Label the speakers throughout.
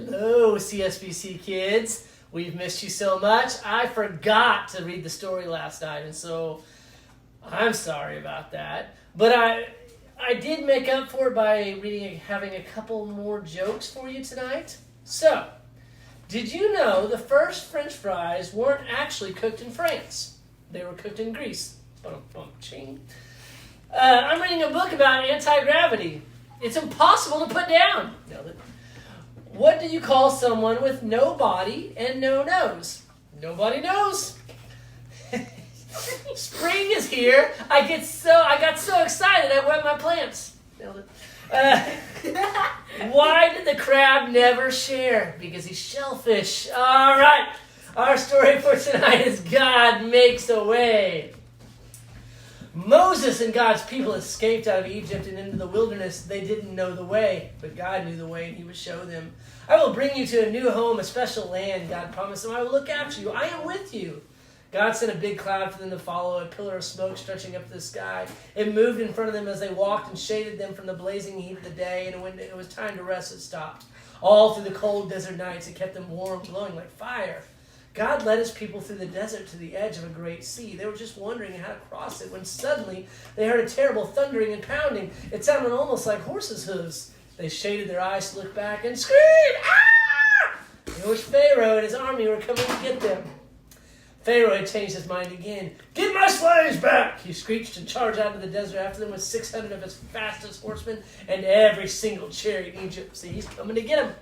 Speaker 1: Hello, CSBC kids. We've missed you so much. I forgot to read the story last night, and so I'm sorry about that. But I did make up for it by having a couple more jokes for you tonight. So, did you know the first French fries weren't actually cooked in France? They were cooked in Greece. I'm reading a book about anti-gravity. It's impossible to put down. What do you call someone with no body and no nose? Nobody knows. Spring is here. I got so excited I wet my plants. Why did the crab never share? Because he's shellfish. All right. Our story for tonight is God makes a way. Moses and God's people escaped out of Egypt and into the wilderness. They didn't know the way, but God knew the way, and he would show them. I will bring you to a new home, a special land, God promised them. I will look after you. I am with you. God sent a big cloud for them to follow, a pillar of smoke stretching up to the sky. It moved in front of them as they walked and shaded them from the blazing heat of the day, and when it was time to rest, it stopped. All through the cold desert nights, it kept them warm, glowing like fire. God led his people through the desert to the edge of a great sea. They were just wondering how to cross it when suddenly they heard a terrible thundering and pounding. It sounded almost like horses' hooves. They shaded their eyes to look back and screamed, "Ah!" It was Pharaoh and his army were coming to get them. Pharaoh had changed his mind again. "Get my slaves back!" he screeched and charged out of the desert after them with 600 of his fastest horsemen and every single chariot in Egypt. See, he's coming to get them.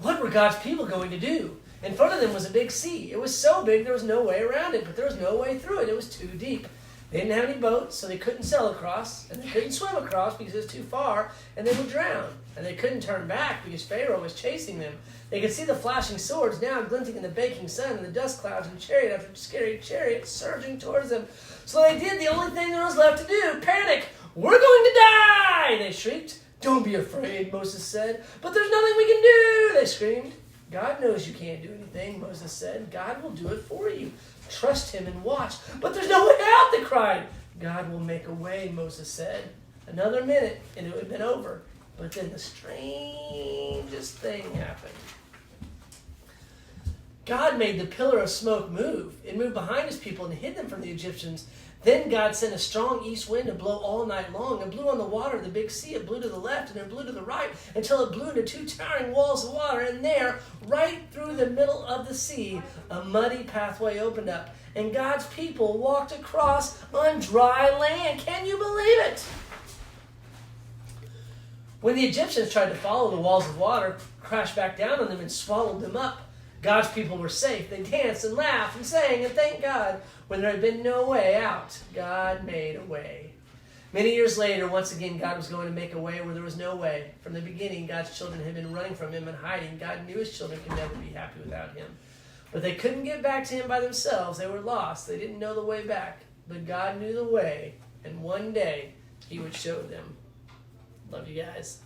Speaker 1: What were God's people going to do? In front of them was a big sea. It was so big there was no way around it, but there was no way through it. It was too deep. They didn't have any boats, so they couldn't sail across, and they couldn't swim across because it was too far, and they would drown. And they couldn't turn back because Pharaoh was chasing them. They could see the flashing swords now glinting in the baking sun and the dust clouds and chariot after scary chariot surging towards them. So they did the only thing there was left to do, panic. "We're going to die!" they shrieked. "Don't be afraid," Moses said. "But there's nothing we can do," they screamed. "God knows you can't do anything," Moses said. "God will do it for you. Trust him and watch." "But there's no way out," they cried. "God will make a way," Moses said. Another minute and it would have been over. But then the strangest thing happened. God made the pillar of smoke move. It moved behind his people and hid them from the Egyptians. Then God sent a strong east wind to blow all night long. It blew on the water of the big sea. It blew to the left and it blew to the right until it blew into two towering walls of water. And there, right through the middle of the sea, a muddy pathway opened up. And God's people walked across on dry land. Can you believe it? When the Egyptians tried to follow, the walls of water crashed back down on them and swallowed them up. God's people were safe. They danced and laughed and sang and thanked God. When there had been no way out, God made a way. Many years later, once again, God was going to make a way where there was no way. From the beginning, God's children had been running from him and hiding. God knew his children could never be happy without him. But they couldn't get back to him by themselves. They were lost. They didn't know the way back. But God knew the way, and one day he would show them. Love you guys.